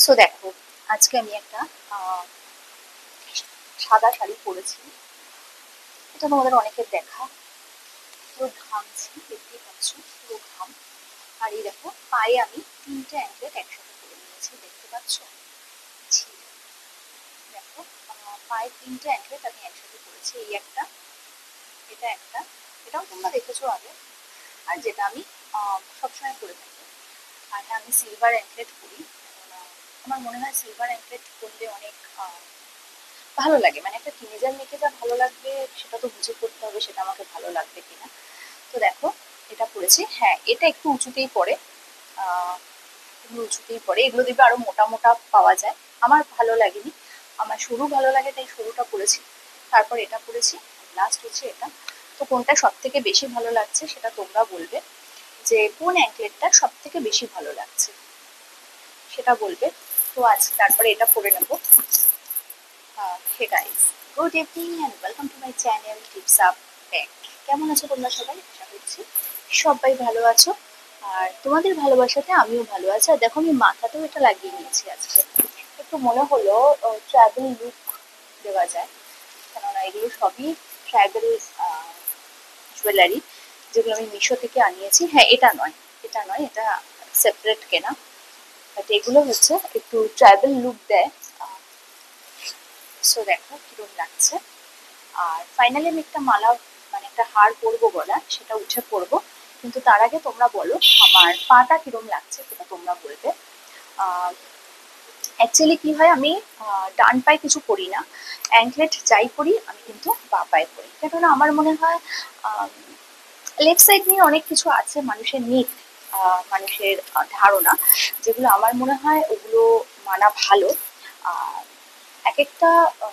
So দেখো, আজকে আমি একটা সাদা শাড়ি পরেছি। এটা তোমাদের অনেকের দেখা। পুরো ঘামছি, দেখতেই পাচ্ছ, পুরো ঘাম। আর এই দেখো, পায়ে আমি তিনটে অ্যাঙ্কলেট একসাথে করে নিয়েছি, দেখতে পাচ্ছ। ছি, দেখো, পায়ে তিনটে অ্যাঙ্কলেট আমি একসাথে করেছি। এই একটা, এটা একটা, এটাও তোমরা দেখেছো আগে, আর যেটা আমি সবসময় করে থাকি। আর হ্যাঁ, আমি সিলভার অ্যাঙ্কলেট করি। আমার মনে হয় সিলভার অ্যাঙ্কলেট করলে অনেক ভালো লাগে। মানে একটা টিনেজার মেয়েকে যা ভালো লাগবে সেটা তো বুঝে করতে হবে, সেটা আমাকে ভালো লাগবে কিনা। তো দেখো, এটা পড়েছি। হ্যাঁ, এটা একটু উঁচুতেই পড়ে, এগুলো উঁচুতেই পড়ে। এগুলো দেখবে আরো মোটা মোটা পাওয়া যায়। আমার ভালো লাগেনি, আমার সরু ভালো লাগে, তাই সরুটা পড়েছি। তারপর এটা পড়েছি, লাস্ট হচ্ছে এটা। তো কোনটা সব থেকে বেশি ভালো লাগছে সেটা তোমরা বলবে, যে কোন অ্যাঙ্কলেটটা সব থেকে বেশি ভালো লাগছে সেটা বলবে। তো আজ তারপরে এটা পরে নেবো। Hey guys, good evening and welcome to my channel tips up back. কেমন আছো তোমরা সবাই? আশা করছি সবাই ভালো আছো, আর তোমাদের ভালোবাসাতে আমিও ভালো আছি। আর দেখো, আমি মাথাতেও এটা লাগিয়ে নিয়েছি আজকে। একটু মনে হলো ট্রাভেল লুক দেওয়া যায়, কেননা এগুলো সবই ট্রাভেল জুয়েলারি, যেগুলো আমি মিশো থেকে আনিয়েছি। হ্যাঁ, এটা নয়, এটা নয়, এটা সেপারেট কেনা। বাট এগুলো হচ্ছে একটু ট্রাভেল লুক দেয়। সো দেখো কিরকম লাগছে। আর ফাইনালি আমি একটা মালা, মানে একটা হার পরবো গলা, সেটা উঠে পরবো। কিন্তু তার আগে তোমরা বলো আমার পাটা কিরম লাগছে, সেটা তোমরা বলবে। অ্যাকচুয়ালি কি হয়, আমি ডান পায়ে কিছু করি না, অ্যাঙ্কলেট যাই করি আমি কিন্তু বা পায়ে করি। কেননা আমার মনে হয় লেফট সাইড নিয়ে অনেক কিছু আছে মানুষের মিথ, মানুষের ধারণা, যেগুলো আমার মনে হয় ওগুলো মানা ভালো। আর এক একটা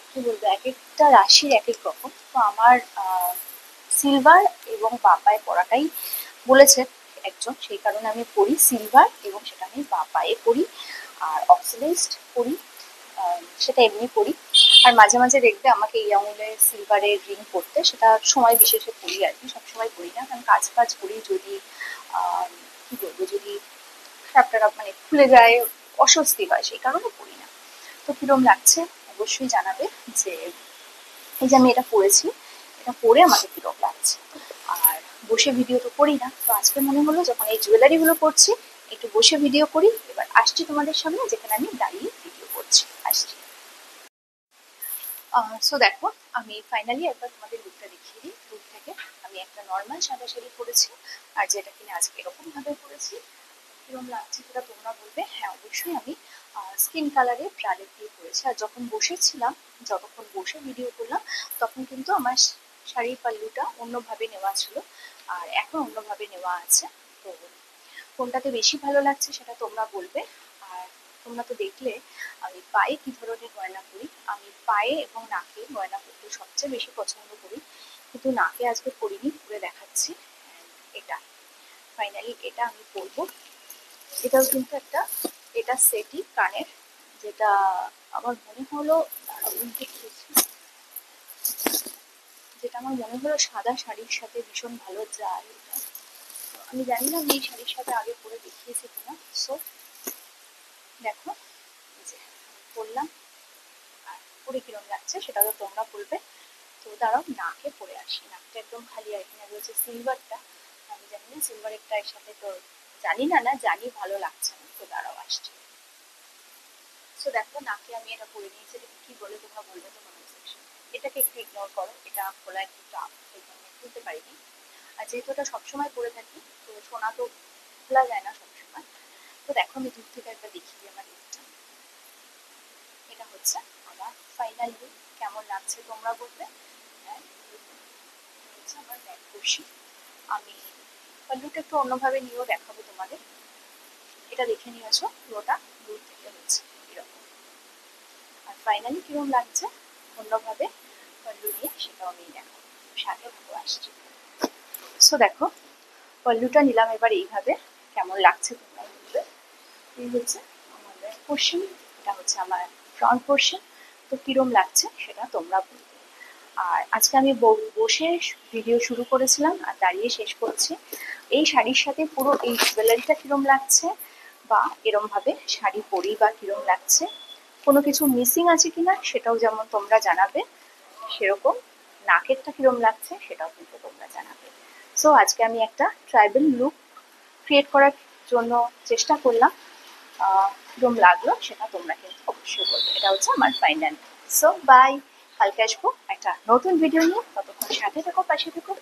কি বলবো, এক একটা রাশির এক এক রকম। তো আমার সিলভার এবং বাপায় পরাটাই বলেছে একজন, সেই কারণে আমি পরি সিলভার, এবং সেটা আমি বাপায়ে পরি। আর অক্সিডাইজড পরি, সেটা এমনি পরি। আর মাঝে মাঝে দেখবে আমাকে এই আঙুলের সিলভারের রিং পরতে, সেটা সময় বিশেষে পরি আর কি, সবসময় পরি না, কারণ কাজ কাজ করি যদি কি বলবো, যদি সাপটা মানে খুলে যায়, অস্বস্তি হয়, সেই কারণে পরি না। তো কিরম লাগছে অবশ্যই জানাবে, যে এই যে আমি এটা পরেছি, এটা পরে আমাকে কিরম লাগছে। আর বসে ভিডিও তো করি না, তো আজকে মনে হলো যখন এই জুয়েলারি গুলো করছি, একটু বসে ভিডিও করি। এবার আসছি তোমাদের সামনে, যেখানে আমি দাঁড়িয়ে ভিডিও করছি, আসছি। সো দেখো, আমি ফাইনালি একবার তোমাদের লুকটা দেখিয়ে দিই দূর থেকে। আমি একটা নর্মাল সাদা শাড়ি পরেছি, আর যেটা কিনা আজকে এরকম ভাবে পরেছি। কিরম লাগছে সেটা তোমরা বলবে। হ্যাঁ, অবশ্যই আমি স্কিন কালারের ব্রালেট দিয়ে পরেছি। আর যখন বসেছিলাম, যতক্ষণ বসে ভিডিও করলাম, তখন কিন্তু আমার শাড়ির পাল্লুটা অন্যভাবে নেওয়া ছিল, আর এখন অন্যভাবে নেওয়া আছে। তো কোনটাতে বেশি ভালো লাগছে সেটা তোমরা বলবে। আর তোমরা তো দেখলে আমি পায়ে কি ধরনের গয়না করি। আমি পায়ে এবং নাকে গয়না করতে সবচেয়ে বেশি পছন্দ করি, কিন্তু নাকে আজকে করিনি, করে দেখাচ্ছি। এটা ফাইনালি এটা আমি পরবো। এটাও কিন্তু একটা, এটা সেটি কানের, যেটা আমার মনে হলো, দেখিয়েছি, যেটা আমার মনে হলো সাদা শাড়ির সাথে ভীষণ ভালো যায়। এটা আমি জানি না আমি এই শাড়ির সাথে আগে পরে দেখিয়েছি কিনা। সো দেখো, যে পরলাম, আর পরে কিরম লাগছে সেটা তো তোমরা বলবে। তো দাঁড়াও, নাকে পরে আসি। নাকটা একদম খালি, আর এখানে রয়েছে সিলভারটা। আমি জানি না সিলভারেরটা এর সাথে, তো জানি না, না জানি ভালো লাগছে না। তো দাঁড়াও, আসছে। সো দেখো, নাকে আমি এটা পরে নিয়েছি। এটাকে কি বলে তোমরা বলবে তো কমেন্ট সেকশন। এটাকে একটু ইগনোর করো, এটা খোলা একটু টাফ, এই জন্য খুলতে পারিনি। আর যেহেতু এটা সবসময় পরে থাকি, তো সোনা তো খোলা যায় না সবসময়। তো দেখো, আমি দূর থেকে একবার দেখিয়ে আমার লুকটা। এটা হচ্ছে আমার ফাইনাল লুক। কেমন লাগছে তোমরা বলবে। হ্যাঁ, হচ্ছে আমার ব্যাক পোর্শন। আমি পাল্লুটা একটু অন্যভাবে নিয়েও দেখাবো তোমাদের। এটা দেখে নিয়েছো পুরোটা দূর থেকে হচ্ছে এরকম। আর ফাইনালি কিরকম লাগছে অন্যভাবে পাল্লু নিয়ে, সেটাও আমি দেখাবো। সাথে ভালো আসছি। সো দেখো, পাল্লুটা নিলাম এবার এইভাবে। কেমন লাগছে তোমরা বলবে। এই হচ্ছে আমার ব্যাক পোর্শন, এটা হচ্ছে আমার ফ্রন্ট পোর্শন। তো কিরম লাগছে সেটা তোমরা বলবে। আর আজকে আমি বসে ভিডিও শুরু করেছিলাম, আর দাঁড়িয়ে শেষ করছি। এই শাড়ির সাথে পুরো এই জুয়েলারিটা কিরম লাগছে বা এরম ভাবে শাড়ি পরি বা কিরম লাগছে, কোনো কিছু মিসিং আছে কিনা সেটাও যেমন তোমরা জানাবে, সেরকম নাকেরটা কিরম লাগছে সেটাও কিন্তু তোমরা জানাবে। সো আজকে আমি একটা ট্রাইবাল লুক ক্রিয়েট করার জন্য চেষ্টা করলাম, কিরম লাগলো সেটা তোমরা কিন্তু অবশ্যই বলবে। এটা হচ্ছে আমার ফাইনাল। সো বাই, কালকে আসবো একটা নতুন ভিডিও নিয়ে, ততক্ষণ সাথে থেকো, পাশে থেকো।